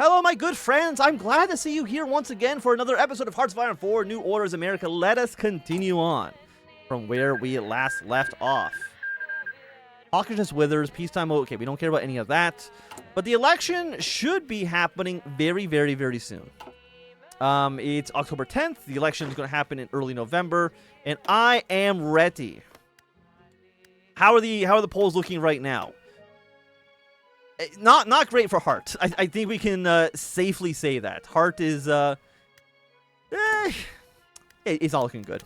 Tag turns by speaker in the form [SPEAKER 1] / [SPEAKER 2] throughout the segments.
[SPEAKER 1] Hello, my good friends. I'm glad to see you here once again for another episode of Hearts of Iron 4 New Orders America. Let us continue on from where we last left off. Hawkishness withers, peacetime. Okay, we don't care about any of that. But the election should be happening very, very, very soon. It's October 10th. The election is going to happen in early November, and I am ready. How are the polls looking right now? Not great for Hart. I think we can safely say that. Hart is it's all looking good.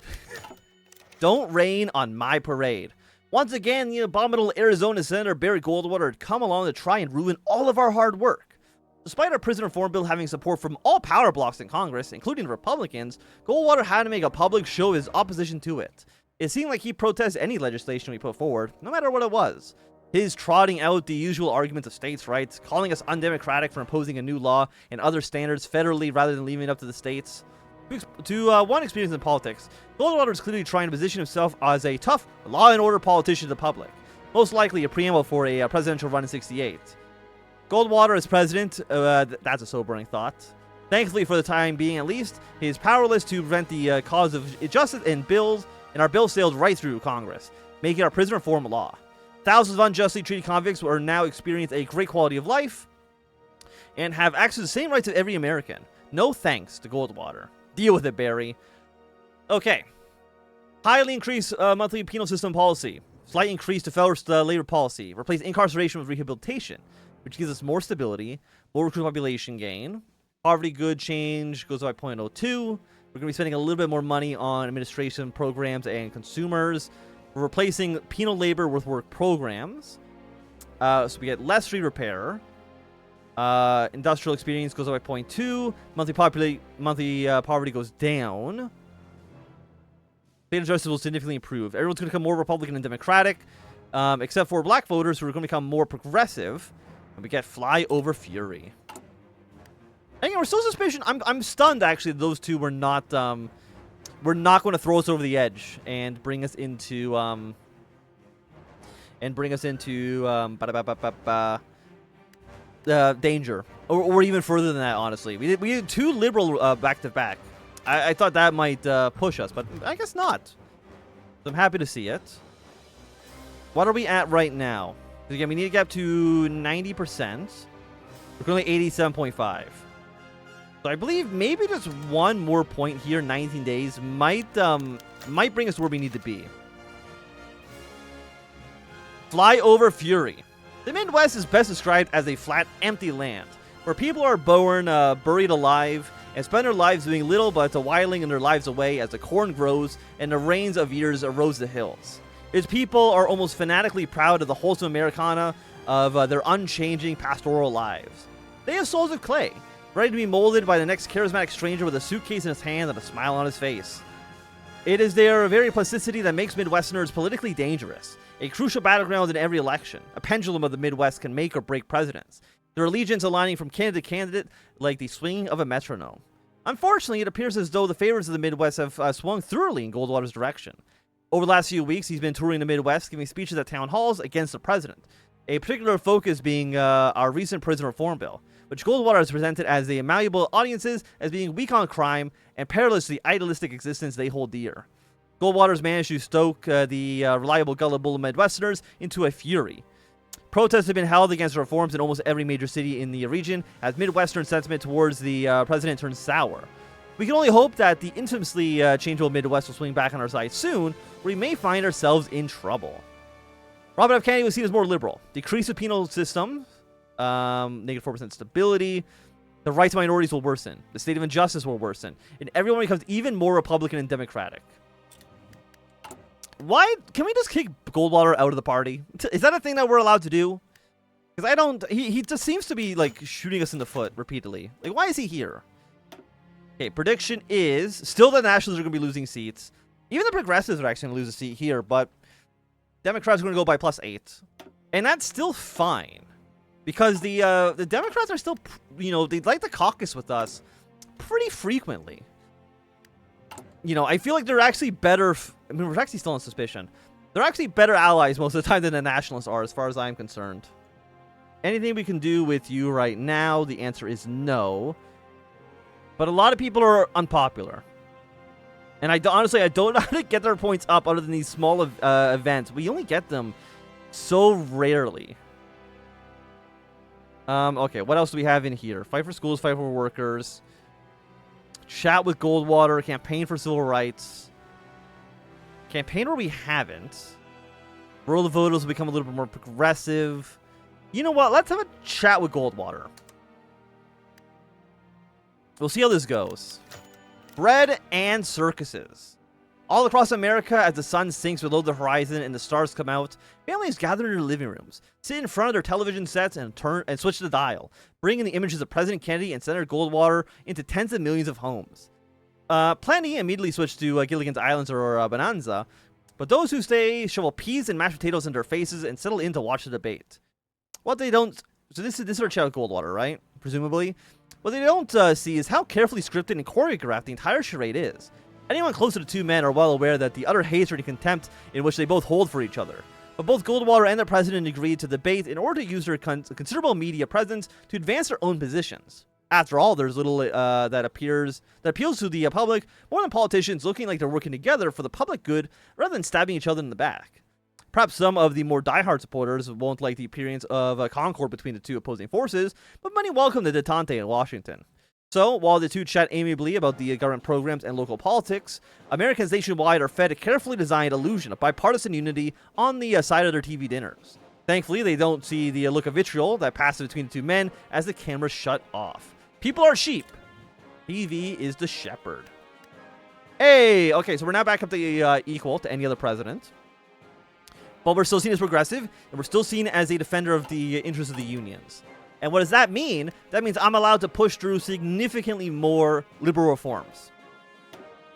[SPEAKER 1] Don't rain on my parade. Once again, the abominable Arizona Senator Barry Goldwater had come along to try and ruin all of our hard work. Despite our prison reform bill having support from all power blocks in Congress, including Republicans, Goldwater had to make a public show of his opposition to it. It seemed like he protested any legislation we put forward, no matter what it was. His trotting out the usual arguments of states' rights, calling us undemocratic for imposing a new law and other standards federally rather than leaving it up to the states. To one experience in politics, Goldwater is clearly trying to position himself as a tough, law and order politician to the public, most likely a preamble for a presidential run in '68. Goldwater as president, that's a sobering thought. Thankfully, for the time being at least, he is powerless to prevent the cause of justice and our bill sailed right through Congress, making our prison reform law. Thousands of unjustly treated convicts are now experience a great quality of life and have access to the same rights of every American. No thanks to Goldwater. Deal with it, Barry. Okay. Highly increased monthly penal system policy. Slight increase to federal labor policy. Replace incarceration with rehabilitation, which gives us more stability, more recruit population gain. Poverty good change goes up by 0.02. We're going to be spending a little bit more money on administration programs and consumers. We're replacing penal labor with work programs. So we get less free repair. Industrial experience goes up by 0.2. Monthly poverty goes down. State justice will significantly improve. Everyone's going to become more Republican and Democratic, except for black voters who are going to become more progressive. And we get flyover fury. And we're still suspicious. I'm stunned actually that those two were not going to throw us over the edge and bring us into danger, or even further than that. Honestly, we did too liberal back to back. I thought that might push us, but I guess not. So I'm happy to see it. What are we at right now? Again, we need to get up to 90%. We're currently 87.5. So I believe maybe just one more point here, 19 days, might bring us to where we need to be. Flyover fury. The Midwest is best described as a flat, empty land, where people are born buried alive and spend their lives doing little but whiling their lives away as the corn grows and the rains of years erodes the hills. Its people are almost fanatically proud of the wholesome Americana of their unchanging pastoral lives. They have souls of clay, ready to be molded by the next charismatic stranger with a suitcase in his hand and a smile on his face. It is their very plasticity that makes Midwesterners politically dangerous, a crucial battleground in every election. A pendulum of the Midwest can make or break presidents, their allegiance aligning from candidate to candidate like the swinging of a metronome. Unfortunately, it appears as though the favorites of the Midwest have swung thoroughly in Goldwater's direction. Over the last few weeks, he's been touring the Midwest, giving speeches at town halls against the president, a particular focus being our recent prison reform bill, which Goldwater has presented as the malleable audiences as being weak on crime and perilous to the idealistic existence they hold dear. Goldwater's managed to stoke the reliable, gullible Midwesterners into a fury. Protests have been held against reforms in almost every major city in the region as Midwestern sentiment towards the president turns sour. We can only hope that the infamously changeable Midwest will swing back on our side soon, or we may find ourselves in trouble. Robert F. Kennedy was seen as more liberal. Decrease the penal system, negative 4% stability. The rights of minorities will worsen. The state of injustice will worsen. And everyone becomes even more Republican and Democratic. Why? Can we just kick Goldwater out of the party? Is that a thing that we're allowed to do? Because I don't... He just seems to be, like, shooting us in the foot repeatedly. Like, why is he here? Okay, prediction is... Still the Nationals are going to be losing seats. Even the Progressives are actually going to lose a seat here, but... Democrats are going to go by +8. And that's still fine. Because the Democrats are still... they'd like to caucus with us pretty frequently. I feel like they're actually better... we're actually still on suspicion. They're actually better allies most of the time than the Nationalists are, as far as I'm concerned. Anything we can do with you right now? The answer is no. But a lot of people are unpopular. And honestly, I don't know how to get their points up other than these small events. We only get them so rarely. Okay, what else do we have in here? Fight for schools, fight for workers. Chat with Goldwater, campaign for civil rights. Campaign where we haven't. Rural voters will become a little bit more progressive. You know what? Let's have a chat with Goldwater. We'll see how this goes. Bread and circuses. All across America, as the sun sinks below the horizon and the stars come out, families gather in their living rooms, sit in front of their television sets, and switch the dial, bringing the images of President Kennedy and Senator Goldwater into tens of millions of homes. Plenty immediately switch to Gilligan's Islands or Bonanza, but those who stay shovel peas and mashed potatoes in their faces and settle in to watch the debate. What they don't... So this is our chat with Goldwater, right? Presumably. What they don't see is how carefully scripted and choreographed the entire charade is. Anyone close to the two men are well aware that the utter hatred and contempt in which they both hold for each other. But both Goldwater and the president agreed to debate in order to use their considerable media presence to advance their own positions. After all, there's little that appeals to the public more than politicians looking like they're working together for the public good rather than stabbing each other in the back. Perhaps some of the more diehard supporters won't like the appearance of a concord between the two opposing forces, but many welcome the detente in Washington. So, while the two chat amiably about the government programs and local politics, Americans nationwide are fed a carefully designed illusion of bipartisan unity on the side of their TV dinners. Thankfully, they don't see the look of vitriol that passes between the two men as the cameras shut off. People are sheep. TV is the shepherd. Hey! Okay, so we're now back up to equal to any other president. But we're still seen as progressive, and we're still seen as a defender of the interests of the unions. And what does that mean? That means I'm allowed to push through significantly more liberal reforms.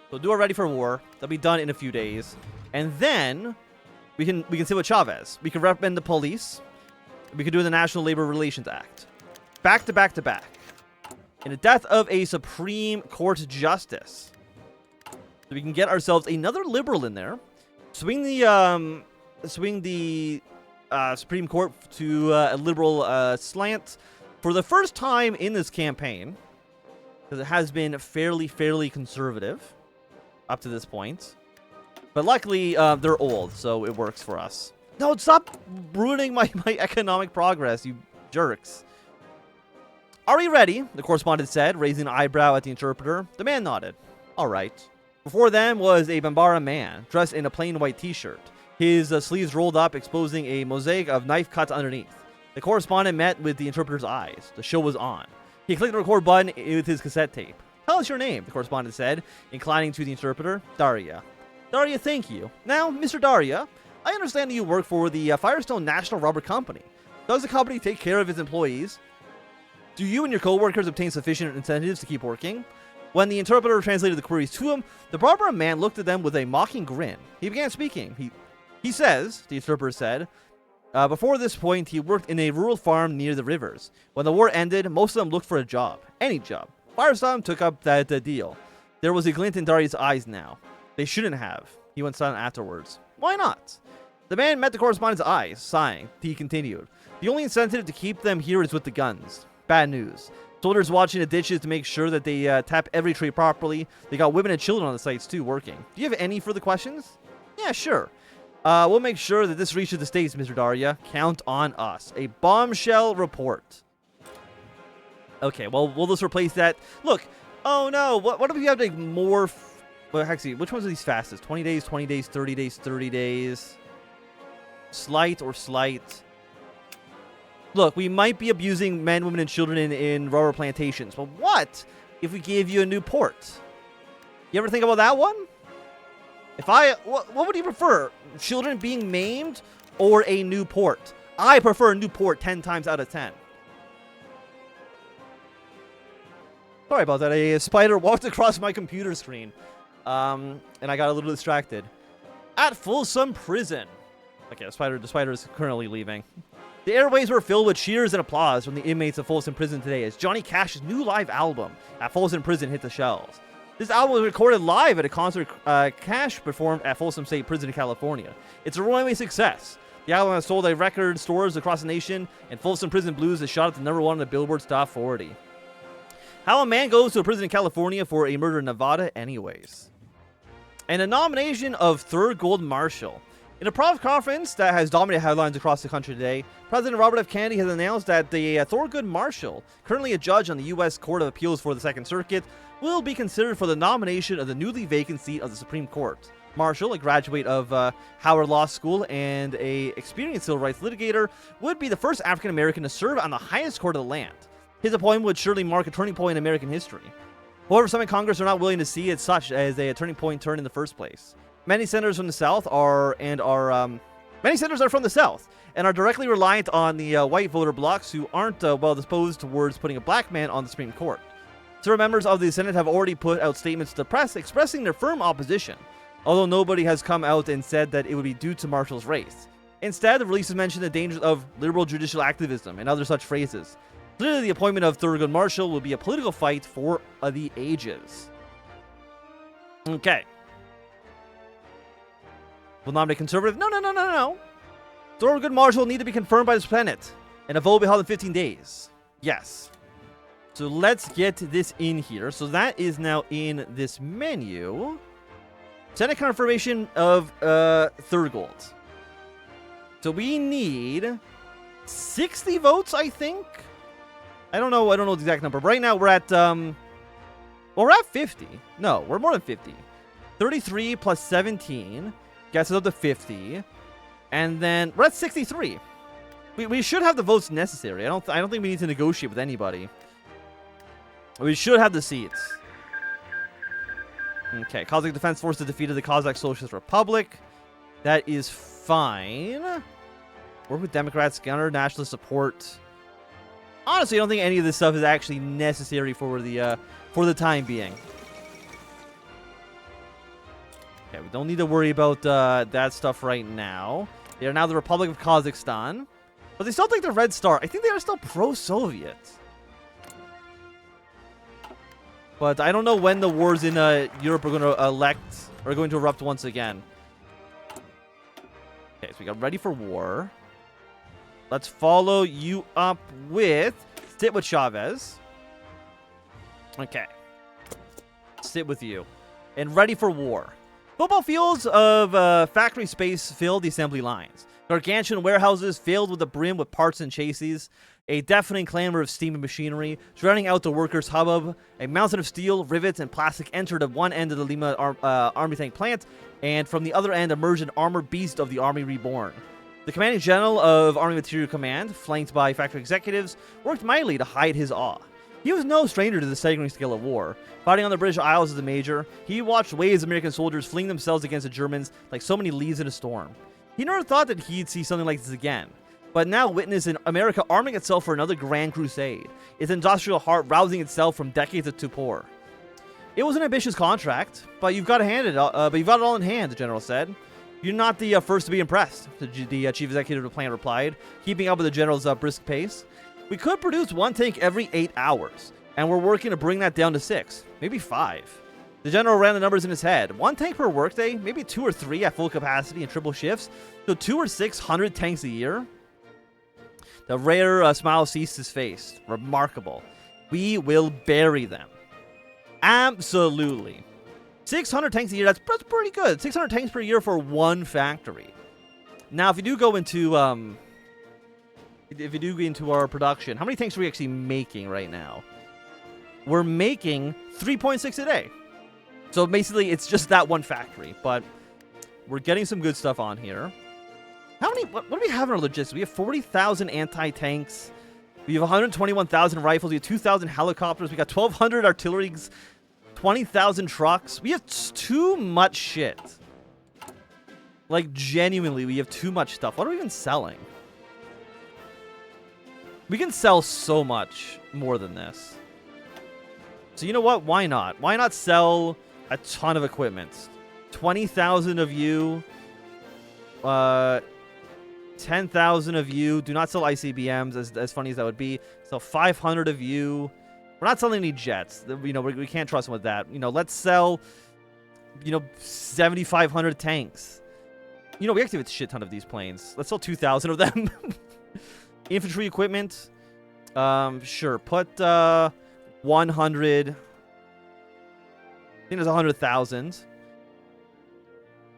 [SPEAKER 1] So do our ready for war. That'll be done in a few days. And then we can sit with Chavez. We can recommend the police. We can do the National Labor Relations Act. Back to back to back. In the death of a Supreme Court justice. So we can get ourselves another liberal in there. Swing the Supreme Court to a liberal slant for the first time in this campaign, because it has been fairly conservative up to this point. But luckily, they're old, so it works for us. No, stop ruining my economic progress, you jerks. Are we ready? The correspondent said, raising an eyebrow at the interpreter. The man nodded. All right. Before them was a Bambara man, dressed in a plain white t-shirt. His sleeves rolled up, exposing a mosaic of knife cuts underneath. The correspondent met with the interpreter's eyes. The show was on. He clicked the record button with his cassette tape. Tell us your name, the correspondent said, inclining to the interpreter. Daria. Daria, thank you. Now, Mr. Daria, I understand that you work for the Firestone National Rubber Company. Does the company take care of its employees? Do you and your co-workers obtain sufficient incentives to keep working? When the interpreter translated the queries to him, the Barbara man looked at them with a mocking grin. He began speaking. He says, the interpreter said, before this point, he worked in a rural farm near the rivers. When the war ended, most of them looked for a job. Any job. Firestone took up that deal. There was a glint in Daria's eyes now. They shouldn't have. He went silent afterwards. Why not? The man met the correspondent's eyes, sighing. He continued. The only incentive to keep them here is with the guns. Bad news. Soldiers watching the ditches to make sure that they tap every tree properly. They got women and children on the sites too working. Do you have any further questions? Yeah, sure. We'll make sure that this reaches the States, Mr. Daria. Count on us. A bombshell report. Okay, well, we'll just replace that. Look. Oh, no. What if we have, like, more... Well, actually, which ones are these fastest? 20 days, 20 days, 30 days, 30 days. Slight or slight. Look, we might be abusing men, women, and children in rubber plantations. But what if we gave you a new port? You ever think about that one? What would you prefer? Children being maimed or a new port? I prefer a new port 10 times out of 10. Sorry about that. A spider walked across my computer screen. And I got a little distracted. At Folsom Prison. Okay, the spider is currently leaving. The airways were filled with cheers and applause from the inmates of Folsom Prison today as Johnny Cash's new live album at Folsom Prison hit the shelves. This album was recorded live at a concert Cash performed at Folsom State Prison in California. It's a runaway success. The album has sold at record stores across the nation, and Folsom Prison Blues is shot at the #1 on the Billboard Top 40. How a man goes to a prison in California for a murder in Nevada anyways. And a nomination of Thurgood Marshall. In a press conference that has dominated headlines across the country today, President Robert F. Kennedy has announced that the Thurgood Marshall, currently a judge on the U.S. Court of Appeals for the Second Circuit, will be considered for the nomination of the newly vacant seat of the Supreme Court. Marshall, a graduate of Howard Law School and a experienced civil rights litigator, would be the first African American to serve on the highest court of the land. His appointment would surely mark a turning point in American history. However, some in Congress are not willing to see it such as a turning point turn in the first place. Many senators from the South are from the South and are directly reliant on the white voter blocs who aren't well disposed towards putting a black man on the Supreme Court. Several members of the Senate have already put out statements to the press expressing their firm opposition, although nobody has come out and said that it would be due to Marshall's race. Instead, the releases mention the dangers of liberal judicial activism and other such phrases. Clearly, the appointment of Thurgood Marshall will be a political fight for the ages. Okay. Will nominate conservative? No. Thurgood Marshall will need to be confirmed by the Senate, and a vote will be held in 15 days. Yes. So let's get this in here. So that is now in this menu. Senate confirmation of Thurgood. So we need 60 votes, I think. I don't know the exact number. But right now we're at we're at 50. No, we're more than 50. 33 plus 17 gets us up to 50, and then we're at 63. We should have the votes necessary. I don't think we need to negotiate with anybody. We should have the seats. Okay, Kazakh Defense Forces defeated the Kazakh Socialist Republic. That is fine. Work with Democrats, counter nationalist support. Honestly, I don't think any of this stuff is actually necessary for the time being. Okay, we don't need to worry about that stuff right now. They are now the Republic of Kazakhstan, but they still take the Red Star. I think they are still pro-Soviet. But I don't know when the wars in Europe are going to erupt once again. Okay, so we got ready for war. Let's follow you up with sit with Chavez. Okay. Sit with you. And ready for war. Football fields of factory space filled the assembly lines. Gargantuan warehouses filled with the brim with parts and chassis. A deafening clamor of steam and machinery, drowning out the workers' hubbub. A mountain of steel, rivets, and plastic entered at one end of the Lima Army tank plant, and from the other end emerged an armored beast of the Army Reborn. The commanding general of Army Material Command, flanked by factory executives, worked mightily to hide his awe. He was no stranger to the staggering scale of war. Fighting on the British Isles as a major, he watched waves of American soldiers fling themselves against the Germans like so many leaves in a storm. He never thought that he'd see something like this again, but now witnessed America arming itself for another grand crusade, its industrial heart rousing itself from decades of torpor. It was an ambitious contract, but you've got it all in hand, the general said. You're not the first to be impressed, the chief executive of the plant replied, keeping up with the general's brisk pace. We could produce one tank every 8 hours, and we're working to bring that down to 6, maybe 5. The general ran the numbers in his head. 1 tank per workday, maybe 2 or 3 at full capacity and triple shifts, so 2 or 600 tanks a year. The rare smile seized his face. Remarkable. We will bury them. Absolutely. 600 tanks a year, that's pretty good. 600 tanks per year for 1 factory. Now, if you do go into our production, how many tanks are we actually making right now? We're making 3.6 a day. So basically, it's just that 1 factory, but we're getting some good stuff on here. How many, what do we have in our logistics? We have 40,000 anti-tanks. We have 121,000 rifles. We have 2,000 helicopters. We got 1,200 artillery, 20,000 trucks. We have too much shit. Like, genuinely, we have too much stuff. What are we even selling? We can sell so much more than this. So you know what? Why not? Why not sell a ton of equipment? 20,000 of you. 10,000 of you. Do not sell ICBMs, as funny as that would be. So 500 of you. We're not selling any jets. You know, we can't trust them with that. You know, let's sell, 7,500 tanks. You know, we actually have a shit ton of these planes. Let's sell 2,000 of them. Infantry equipment. Sure. Put 100. I think there's 100,000.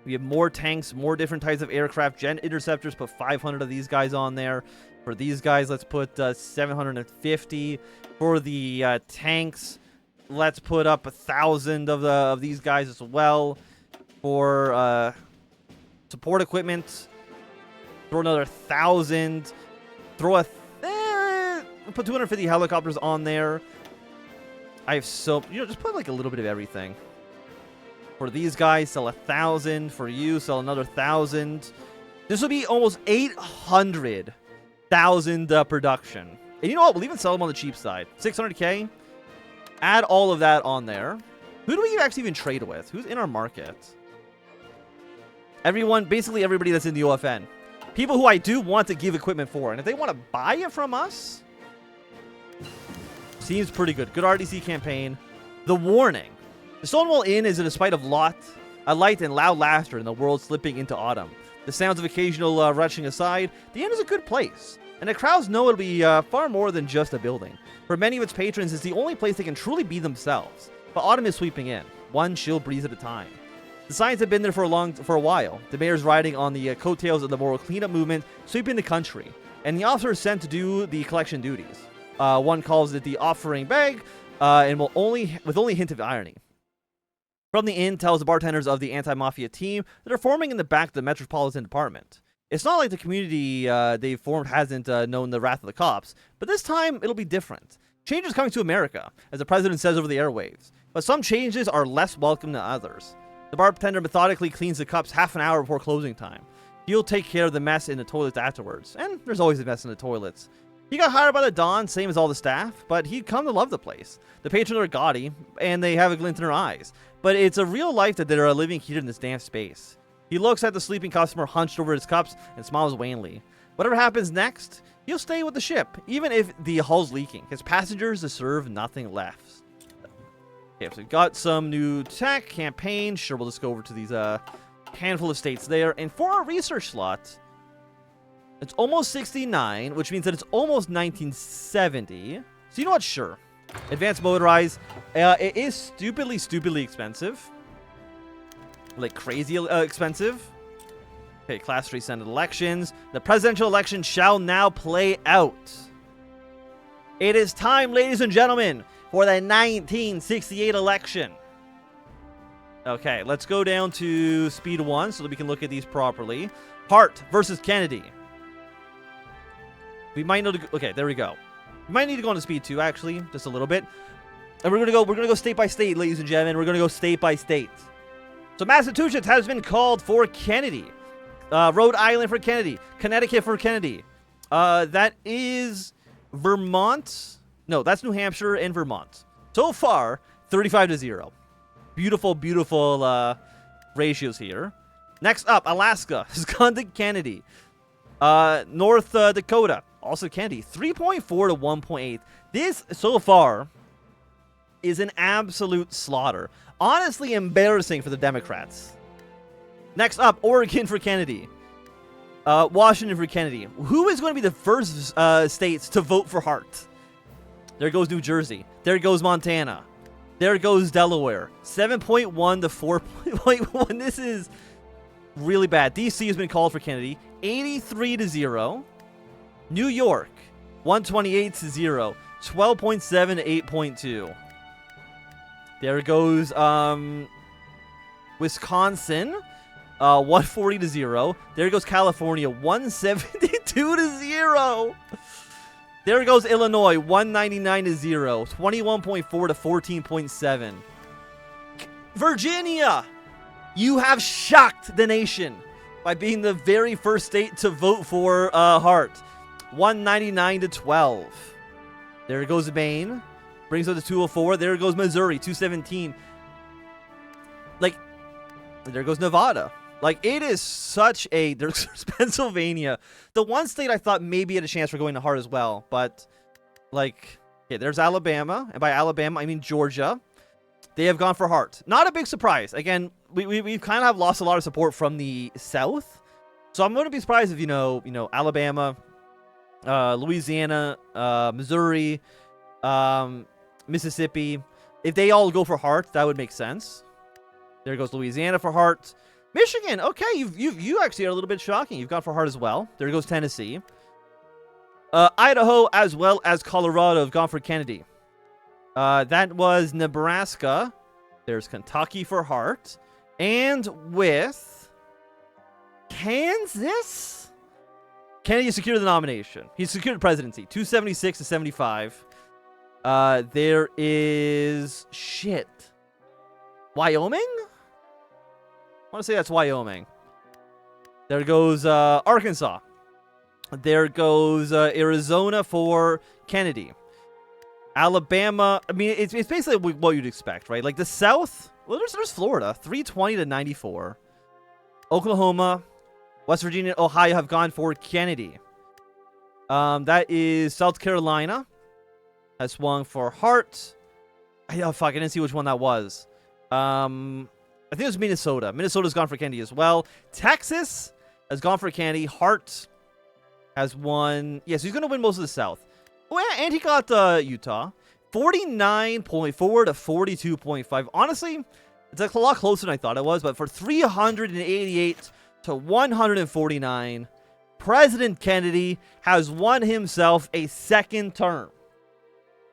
[SPEAKER 1] We have more tanks, more different types of aircraft. Jet interceptors, put 500 of these guys on there. For these guys, let's put 750. For the tanks, let's put up 1,000 of these guys as well. For support equipment, throw another 1,000. Throw put 250 helicopters on there. I have so, just put like a little bit of everything. For these guys, sell 1,000. For you, sell another 1,000. This will be almost 800,000 production. And you know what? We'll even sell them on the cheap side. 600K. Add all of that on there. Who do we actually even trade with? Who's in our market? Everyone, basically everybody that's in the OFN. People who I do want to give equipment for. And if they want to buy it from us, seems pretty good. Good RDC campaign. The warning. The Stonewall Inn is in a spite of a light and loud laughter in the world slipping into autumn. The sounds of occasional rushing aside, the inn is a good place. And the crowds know it'll be far more than just a building. For many of its patrons, it's the only place they can truly be themselves. But autumn is sweeping in, one chill breeze at a time. The signs have been there for a while. The mayor's riding on the coattails of the moral cleanup movement, sweeping the country. And the officer is sent to do the collection duties. One calls it the offering bag, and with only a hint of irony. From the inn tells the bartenders of the anti-mafia team that are forming in the back of the Metropolitan Department. It's not like the community they've formed hasn't known the wrath of the cops, but this time it'll be different. Change is coming to America, as the president says over the airwaves, but some changes are less welcome than others. The bartender methodically cleans the cups half an hour before closing time. He'll take care of the mess in the toilets afterwards, and there's always a mess in the toilets. He got hired by the Don, same as all the staff, but he'd come to love the place. The patrons are gaudy, and they have a glint in their eyes, but it's a real life that they're living here in this damn space. He looks at the sleeping customer hunched over his cups and smiles wanly. Whatever happens next, he'll stay with the ship, even if the hull's leaking. His passengers deserve nothing less. Okay, so we got some new tech campaign. Sure, we'll just go over to these handful of states there. And for our research slot, it's almost 69, which means that it's almost 1970. So you know what? Sure. Advanced motorized. It is stupidly expensive. Like crazy expensive. Okay, Class 3 Senate elections. The presidential election shall now play out. It is time, ladies and gentlemen, for the 1968 election. Okay, let's go down to speed 1 so that we can look at these properly. Hart versus Kennedy. We might need to go, okay, there we go. We might need to go on to speed 2 actually, just a little bit. And we're gonna go state by state, ladies and gentlemen. We're gonna go state by state. So Massachusetts has been called for Kennedy. Rhode Island for Kennedy. Connecticut for Kennedy. That is Vermont. No, that's New Hampshire and Vermont. So far, 35-0. Beautiful ratios here. Next up, Alaska has gone to Kennedy. North Dakota, also Kennedy. 3.4 to 1.8. This, so far, is an absolute slaughter. Honestly embarrassing for the Democrats. Next up, Oregon for Kennedy. Washington for Kennedy. Who is going to be the first states to vote for Hart? There goes New Jersey. There goes Montana. There goes Delaware. 7.1 to 4.1. This is really bad. DC has been called for Kennedy. 83-0. New York. 128-0. 12.7 to 8.2. There goes Wisconsin. 140-0. There goes California. 172-0. There goes Illinois, 199-0, 21.4 to 14.7. Virginia, you have shocked the nation by being the very first state to vote for Hart, 199 to 12. There goes Maine, brings us to 204. There goes Missouri, 217. Like, there goes Nevada. Like, it is such a... There's Pennsylvania. The one state I thought maybe had a chance for going to Hart as well. But, like... Okay, there's Alabama. And by Alabama, I mean Georgia. They have gone for Hart. Not a big surprise. Again, we've kind of lost a lot of support from the South. So I'm going to be surprised if, Alabama, Louisiana, Missouri, Mississippi, if they all go for heart, that would make sense. There goes Louisiana for heart. Michigan, okay, you actually are a little bit shocking. You've gone for heart as well. There goes Tennessee. Idaho as well as Colorado have gone for Kennedy. That was Nebraska. There's Kentucky for heart. And with Kansas, Kennedy secured the nomination. He secured the presidency. 276 to 75. There is... shit. Wyoming? I want to say that's Wyoming. There goes Arkansas. There goes Arizona for Kennedy. Alabama. I mean, it's basically what you'd expect, right? Like the South. Well, there's Florida. 320 to 94. Oklahoma, West Virginia, Ohio have gone for Kennedy. That is South Carolina. Has swung for heart. Oh, fuck, I didn't see which one that was. I think it was Minnesota. Minnesota's gone for Kennedy as well. Texas has gone for Kennedy. Hart has won. Yeah, so he's going to win most of the South. Oh, yeah, and he got Utah. 49.4 to 42.5. Honestly, it's a lot closer than I thought it was. But for 388 to 149, President Kennedy has won himself a second term.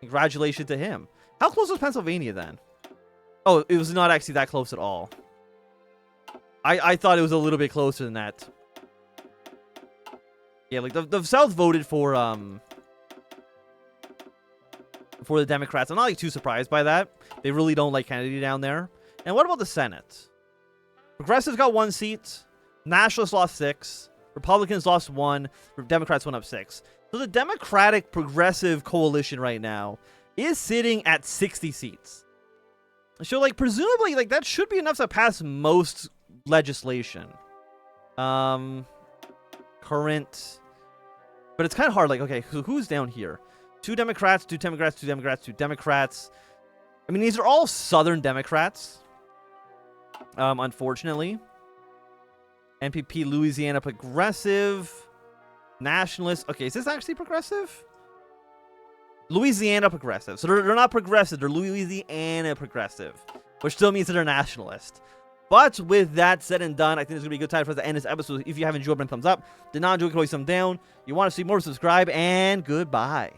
[SPEAKER 1] Congratulations to him. How close was Pennsylvania then? Oh, it was not actually that close at all. I thought it was a little bit closer than that. Yeah, like the South voted for the Democrats. I'm not like too surprised by that. They really don't like Kennedy down there. And what about the Senate? Progressives got 1 seat. Nationalists lost 6. Republicans lost 1. Democrats went up 6. So the Democratic Progressive Coalition right now is sitting at 60 seats. So, like, presumably, like, that should be enough to pass most legislation. Current. But it's kind of hard. Like, okay, so who's down here? 2 Democrats, 2 Democrats, 2 Democrats, 2 Democrats. I mean, these are all Southern Democrats. Unfortunately. NPP, Louisiana Progressive. Nationalists. Okay, is this actually progressive? Louisiana Progressive. So they're not progressive. They're Louisiana Progressive. Which still means that they're nationalist. But with that said and done, I think it's going to be a good time for us to end this episode. If you have enjoyed, thumbs up. Did not enjoy, you can always thumb down. You want to see more, subscribe, and goodbye.